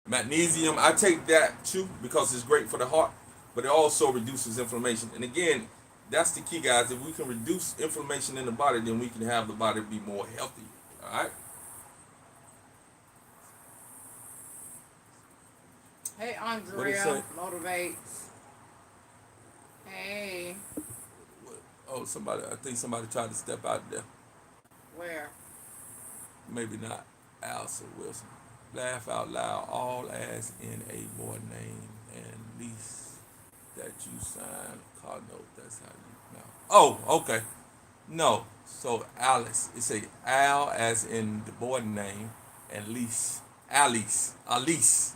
Magnesium, I take that too because it's great for the heart, but it also reduces inflammation. And again, that's the key, guys. If we can reduce inflammation in the body, then we can have the body be more healthy. All right. Hey, What did it Andrea, say? motivates. Hey, Oh, somebody. I think somebody tried to step out there. where? Maybe not. Alsa Wilson. Laugh out loud. All as in a boy name and lease that you sign. Card note. That's how you know. Oh, okay. No. So Alice. It's a Al as in the boy name and lease. Alice. Alice.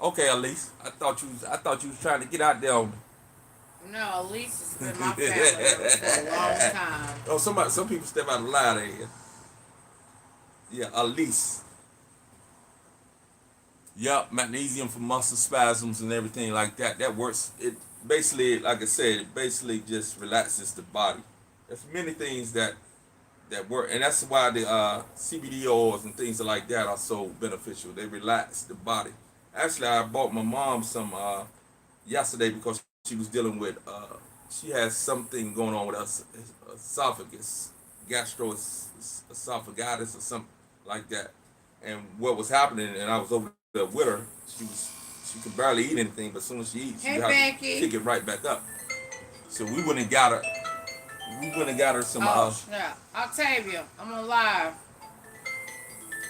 Okay, Alice. I thought you was trying to get out there on me. No, Elise has been my family member for a long time. Oh, some people step out of line there. Yeah, Alice. Yup, magnesium for muscle spasms and everything like that. That works. It basically, like I said, it basically just relaxes the body. There's many things that work, and that's why the CBD oils and things like that are so beneficial. They relax the body. Actually, I bought my mom some yesterday because she was dealing with she has something going on with her esophagus, gastroesophagitis or something like that. And what was happening, and I was over there with her. She could barely eat anything, but as soon as she eats, she Hey, would have to Becky. kick it right back up. So we went and got her. We went and got her some. Oh, snap. Octavia, I'm on live.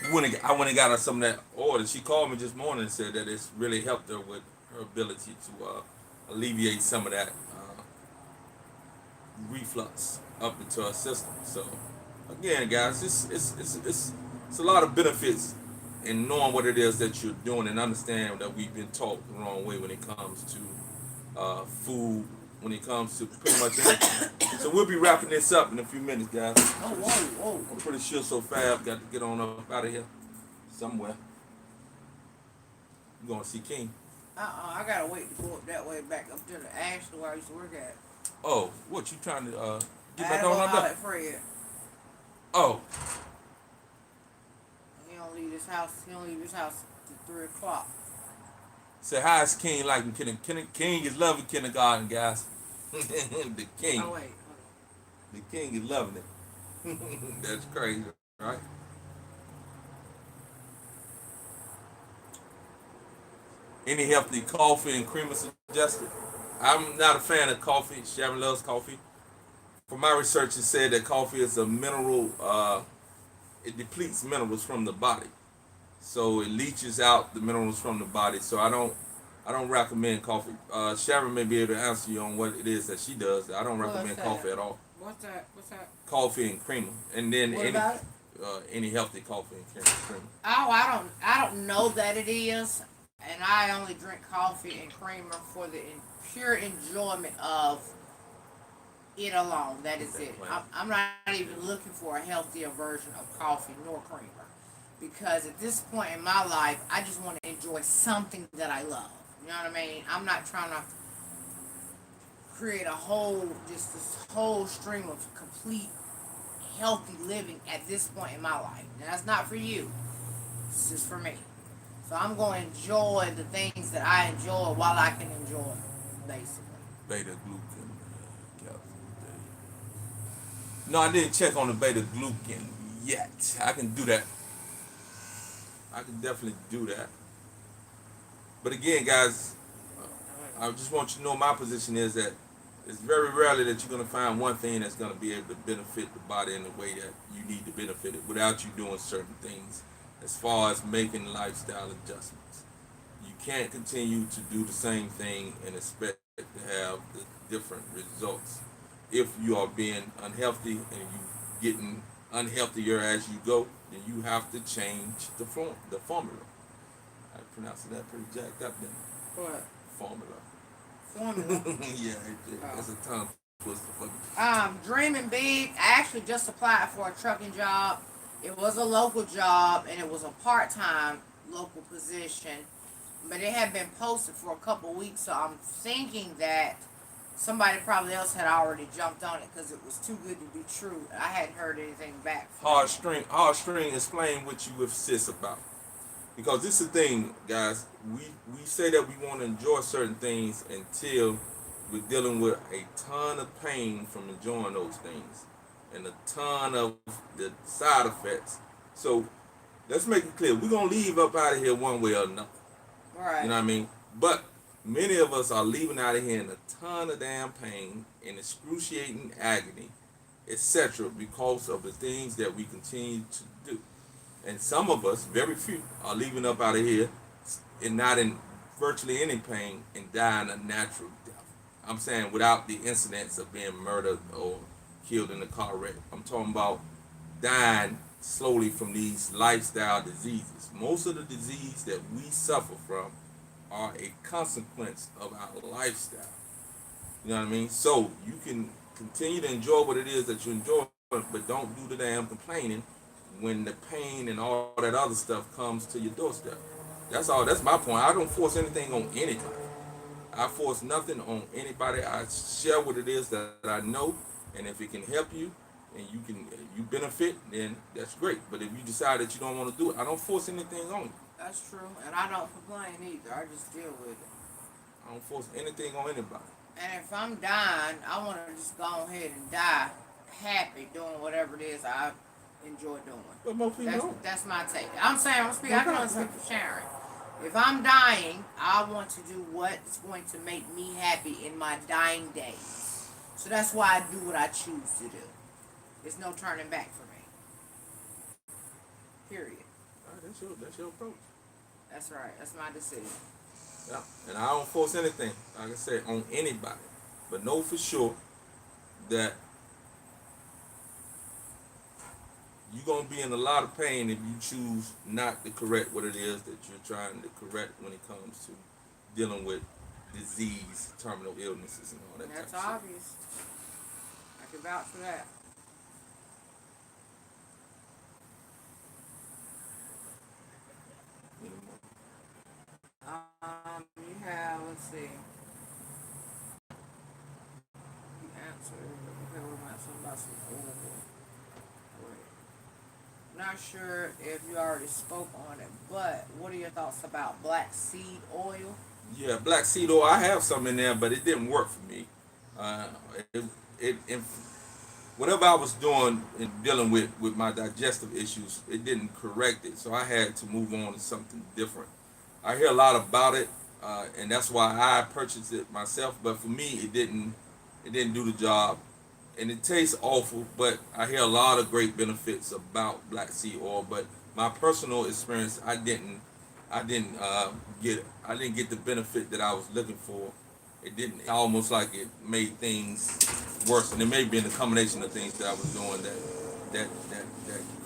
I went and got her some of that oil. She called me this morning and said that it's really helped her with her ability to alleviate some of that reflux up into her system. So again, guys, it's a lot of benefits in knowing what it is that you're doing and understand that we've been taught the wrong way when it comes to food, when it comes to pretty much anything. So we'll be wrapping this up in a few minutes, guys. Oh, whoa. I'm pretty sure So Fab got to get on up out of here somewhere. You gonna see King? I gotta wait to go up that way back up to the Ashley where I used to work at. Oh, what you trying to I get had back to go on up holler there? at Fred. Oh, He don't leave his house. He don't leave his house till 3 o'clock. say hi, it's King like in King is loving kindergarten, guys. The King. Oh wait. The King is loving it. That's crazy, right? Any healthy coffee and creamer suggested? I'm not a fan of coffee. Sharon loves coffee. From my research, it said that coffee is a mineral. It depletes minerals from the body, so it leaches out the minerals from the body. So I don't recommend coffee. Sharon may be able to answer you on what it is that she does. I don't recommend coffee at all. What's that? What's that? Coffee and creamer, and then What about it? any healthy coffee and creamer. Oh, I don't know that it is, and I only drink coffee and creamer for the pure enjoyment of it alone. That is it. I'm not even looking for a healthier version of coffee nor creamer, because at this point in my life, I just want to enjoy something that I love. You know what I mean? I'm not trying to create this whole stream of complete healthy living at this point in my life. Now, that's not for you. It's just for me. So I'm going to enjoy the things that I enjoy while I can enjoy, basically. Beta glucan capsule. No, I didn't check on the beta glucan yet. I can do that. I can definitely do that. But again, guys, I just want you to know my position is that it's very rarely that you're going to find one thing that's going to be able to benefit the body in the way that you need to benefit it without you doing certain things as far as making lifestyle adjustments. You can't continue to do the same thing and expect to have the different results. If you are being unhealthy and you getting unhealthier as you go, then you have to change the formula. I'm pronouncing that pretty jacked up then. What? Formula. Formula. Yeah, that's a tongue twister for me. Dreaming big. I actually just applied for a trucking job. It was a local job and it was a part-time local position, but it had been posted for a couple weeks. So I'm thinking that somebody probably else had already jumped on it because it was too good to be true. I hadn't heard anything back from Hard string. Explain what you with sis about. Because this is the thing, guys. We say that we want to enjoy certain things until we're dealing with a ton of pain from enjoying those things, and a ton of the side effects. So let's make it clear: we're gonna leave up out of here one way or another. You Right. know what I mean? But many of us are leaving out of here in a ton of damn pain, in excruciating agony, etc., because of the things that we continue to do. And some of us, very few, are leaving up out of here and not in virtually any pain and dying a natural death. I'm saying without the incidents of being murdered or killed in a car wreck. I'm talking about dying slowly from these lifestyle diseases. Most of the disease that we suffer from are a consequence of our lifestyle. You know what I mean? So you can continue to enjoy what it is that you enjoy, but don't do the damn complaining when the pain and all that other stuff comes to your doorstep. That's all. That's my point. I don't force anything on anybody. I force nothing on anybody. I share what it is that I know, and if it can help you and you benefit, then that's great. But if you decide that you don't want to do it, I don't force anything on you. That's true. And I don't complain either. I just deal with it. I don't force anything on anybody. And if I'm dying, I want to just go ahead and die happy doing whatever it is I enjoy doing. But most people That's don't. that's my take. I'm saying I can only speak for Sharon. If I'm dying, I want to do what's going to make me happy in my dying days. So that's why I do what I choose to do. There's no turning back for me. Period. All right, that's your approach. That's right. That's my decision. Yeah. And I don't force anything, like I said, on anybody. But know for sure that you're gonna be in a lot of pain if you choose not to correct what it is that you're trying to correct when it comes to dealing with disease, terminal illnesses, and all that. That's type of obvious. I can vouch for that. shit. You have, let's see. You answered. Okay, we're not talking about some oil. Not sure if you already spoke on it, but what are your thoughts about black seed oil? Yeah, black seed oil. I have some in there, but it didn't work for me. Uh, it whatever I was doing in dealing with my digestive issues, it didn't correct it. So I had to move on to something different. I hear a lot about it, and that's why I purchased it myself. But for me, it didn't do the job, and it tastes awful. But I hear a lot of great benefits about black seed oil. But my personal experience, I didn't get the benefit that I was looking for. It didn't. Almost like it made things worse, and it may be in the combination of things that I was doing that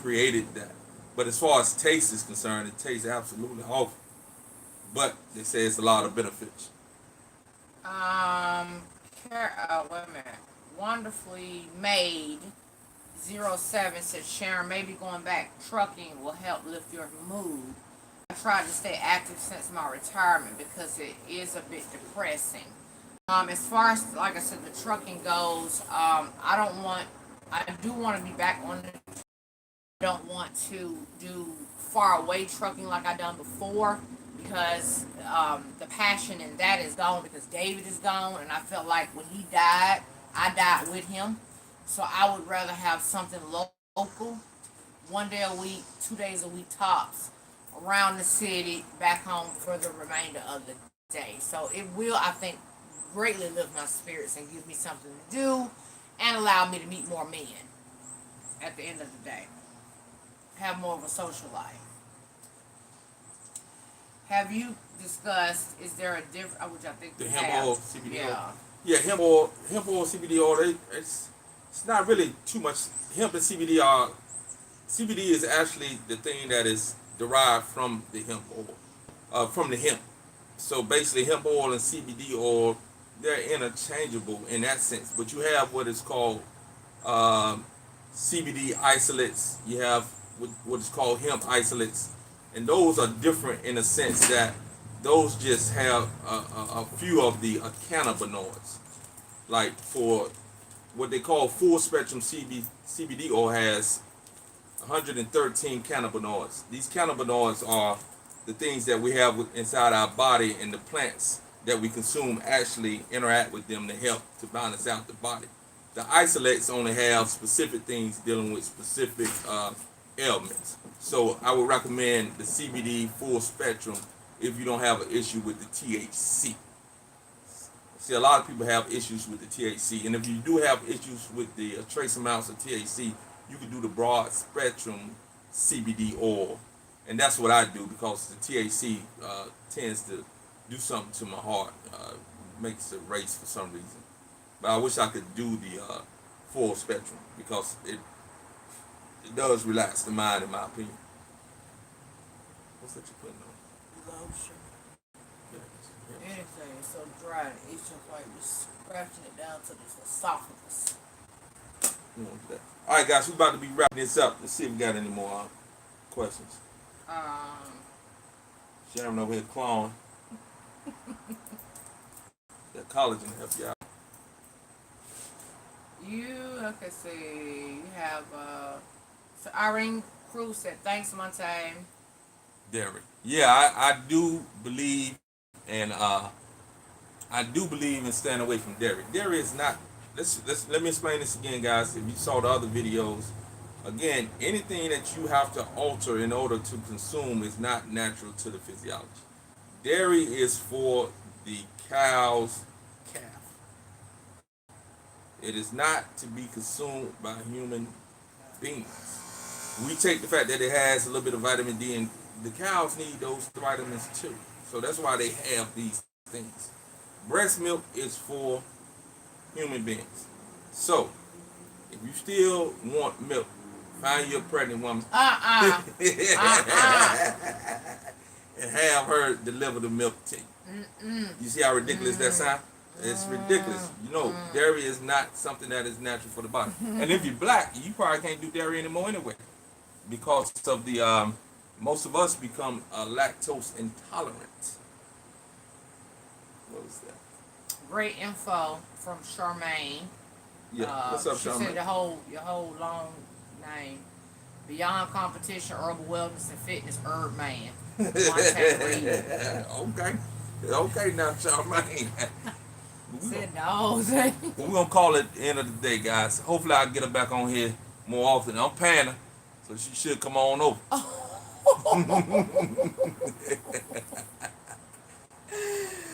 created that. But as far as taste is concerned, it tastes absolutely awful. But they say it's a lot of benefits. Um, wait a minute. Wonderfully made 07 said Sharon, maybe going back trucking will help lift your mood. I tried to stay active since my retirement because it is a bit depressing. As far as like I said, the trucking goes, I do want to be back on the. Don't want to do far away trucking like I done before because the passion in that is gone because David is gone, and I felt like when he died, I died with him. So I would rather have something local, 1 day a week, 2 days a week tops, around the city, back home for the remainder of the day. So it will, I think, greatly lift my spirits and give me something to do and allow me to meet more men at the end of the day. Have more of a social life. Have you discussed, is there a different, which I think The we hemp have. oil, CBD Yeah. oil. Yeah, hemp oil, CBD oil. It's not really too much. Hemp and CBD are. CBD is actually the thing that is derived from the hemp oil, from the hemp. So basically, hemp oil and CBD oil, they're interchangeable in that sense. But you have what is called um, CBD isolates. You have what is called hemp isolates, and those are different in the sense that those just have a few of the cannabinoids. Like for what they call full spectrum CBD oil has 113 cannabinoids. These cannabinoids are the things that we have inside our body and the plants that we consume actually interact with them to help to balance out the body. The isolates only have specific things dealing with specific ailments. So I would recommend the CBD full spectrum if you don't have an issue with the THC. See, a lot of people have issues with the THC, and if you do have issues with the trace amounts of THC, you can do the broad spectrum CBD oil, and that's what I do because the THC tends to do something to my heart, makes it race for some reason. But I wish I could do the full spectrum because it does relax the mind, in my opinion. What's that you putting on? Lotion. Anything is so dry and itching like just scratching it down to the esophagus. You want that? All right, guys, we're about to be wrapping this up. Let's see if we got any more questions. Sharon over here clawing. That collagen help you out. Okay, see, you have, so Irene Cruz said, thanks, Monte. Derek. Yeah, I do believe, and I do believe in staying away from dairy. Dairy is not. Let me explain this again, guys. If you saw the other videos, again, anything that you have to alter in order to consume is not natural to the physiology. Dairy is for the cow's calf. It is not to be consumed by human beings. We take the fact that it has a little bit of vitamin D, and the cows need those vitamins too. So that's why they have these things. Breast milk is for human beings. So if you still want milk, find your pregnant woman and have her deliver the milk to you. You see how ridiculous that sounds? It's ridiculous. You know, dairy is not something that is natural for the body. And if you're black, you probably can't do dairy anymore anyway, because of the most of us become lactose intolerant. What was that? Great info from Charmaine. Yeah, what's up, Charmaine? She said your whole long name. Beyond Competition, Herbal Wellness and Fitness, Herb Man. Okay, now, Charmaine. Said no. But we're going to call it the end of the day, guys. Hopefully I'll get her back on here more often. I'm paying her, so she should come on over.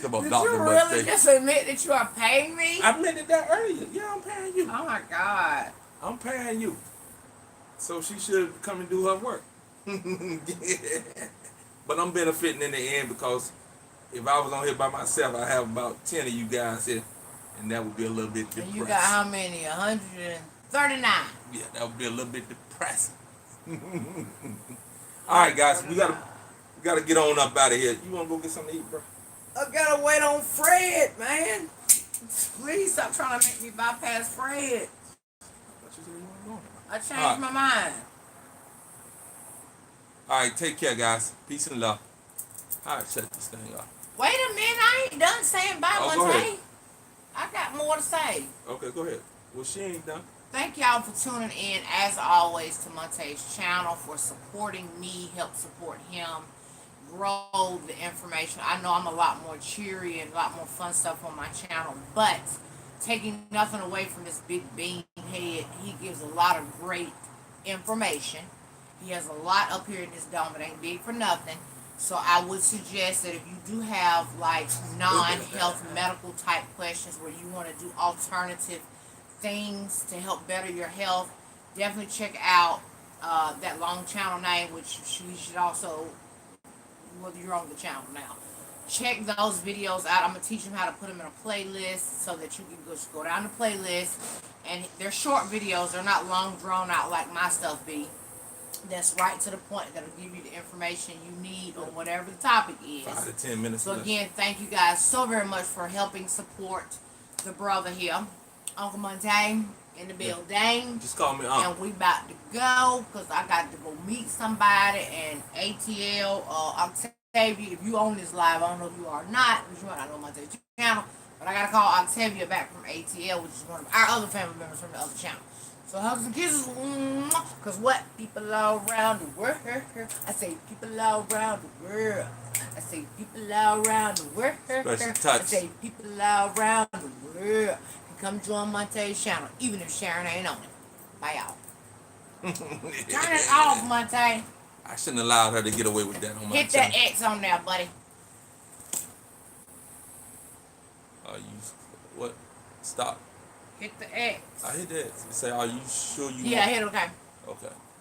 Did you really just admit that you are paying me? I admitted that earlier. Yeah, I'm paying you. Oh my God. I'm paying you. So she should come and do her work. But I'm benefiting in the end because if I was on here by myself, I have about 10 of you guys here, and that would be a little bit depressing. And you got how many? 139. Yeah, that would be a little bit depressing. All right, guys, we gotta get on up out of here. You wanna go get something to eat, bro? I gotta wait on Fred, man. Please stop trying to make me bypass Fred. I changed my mind. All right, take care, guys. Peace and love. All right, shut this thing off. Wait a minute, I ain't done saying bye one day. I got more to say. Okay, go ahead. Well, she ain't done. Thank y'all for tuning in, as always, to Monte's channel, for supporting me, help support him, grow the information. I know I'm a lot more cheery and a lot more fun stuff on my channel, but taking nothing away from this big bean head, he gives a lot of great information. He has a lot up here in this dome. It ain't big for nothing. So I would suggest that if you do have like non-health medical type questions where you want to do alternative things to help better your health, definitely check out that long channel name, which you should also, whether you're on the channel now, check those videos out. I'm going to teach them how to put them in a playlist so that you can just go down the playlist. And they're short videos. They're not long drawn out like my stuff be. That's right to the point. That'll give you the information you need on whatever the topic is. 5 to 10 minutes. So again, thank you guys so very much for helping support the brother here, Uncle Monte, in the building. Just call me Uncle. And we about to go because I got to go meet somebody. And ATL, Octavia, if you own this live, I don't know if you are or not, because you might not know Monte's channel, but I got to call Octavia back from ATL, which is one of our other family members from the other channel. So hugs and kisses, cause what? People all around the world. I say people all around the world. I say people all around the world. Special I touch. say people all around the world. And come join Monte's channel, even if Sharon ain't on it. Bye y'all. Turn it off, Monte. I shouldn't allow her to get away with that on my Hit channel. that X on there, buddy. You what? Stop. Hit the X. I hit that. Say, are you sure you? Yeah, hit okay. Okay.